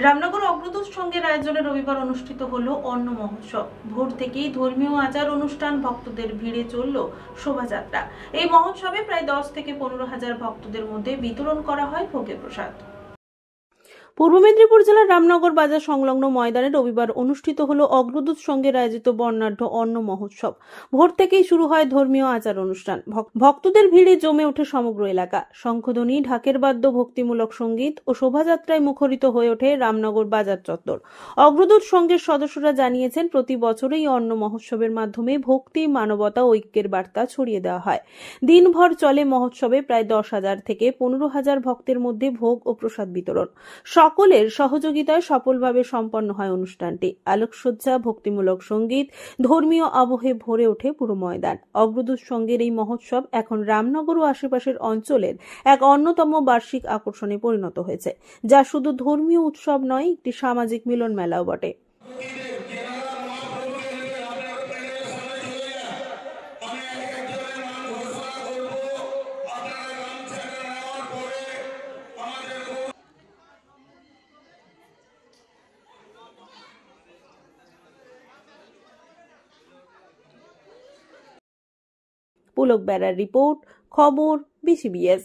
রামনগর অগ্রদূত সংঘের আয়োজনে রবিবার অনুষ্ঠিত হলো অন্ন মহোৎসব। ভোর থেকেই ধর্মীয় আচার অনুষ্ঠান, ভক্তদের ভিড়ে চলল শোভাযাত্রা। এই মহোৎসবে প্রায় 10 থেকে 15,000 ভক্তদের মধ্যে বিতরণ করা হয় ভোগের প্রসাদ। পূর্ব মেদিনীপুর জেলার রামনগর বাজার সংলগ্ন ময়দানে রবিবার অনুষ্ঠিত হলো অগ্রদূত সংঘের আয়োজিত বর্ণাঢ্য অন্ন মহোৎসব। ভোর থেকেই শুরু হয় ধর্মীয় আচার অনুষ্ঠান। ভক্তদের ভিড়ে জমে ওঠে সমগ্র এলাকা। শঙ্খধ্বনি, ঢাকের বাদ্য, ভক্তিমূলক সঙ্গীত ও শোভাযাত্রায় মুখরিত হয়ে ওঠে রামনগর বাজার চত্বর। অগ্রদূত সংঘের সদস্যরা জানিয়েছেন, প্রতি বছরই অন্ন মহোৎসবের মাধ্যমে ভক্তি, মানবতা, ঐক্যের বার্তা ছড়িয়ে দেওয়া হয়। দিনভর চলে মহোৎসবে প্রায় 10,000 থেকে 15,000 ভক্তের মধ্যে ভোগ ও প্রসাদ বিতরণ। সকলের সহযোগিতায় সফলভাবে সম্পন্ন হয় অনুষ্ঠানটি। আলোকসজ্জা, ভক্তিমূলক সঙ্গীত, ধর্মীয় আবহে ভরে ওঠে পুরো ময়দান। অগ্রদূত সংঘের এই মহোৎসব এখন রামনগর ও আশেপাশের অঞ্চলের এক অন্যতম বার্ষিক আকর্ষণে পরিণত হয়েছে, যা শুধু ধর্মীয় উৎসব নয়, একটি সামাজিক মিলন মেলাও বটে। পুলক বেড়ার রিপোর্ট, খবর, বিসিবিএস।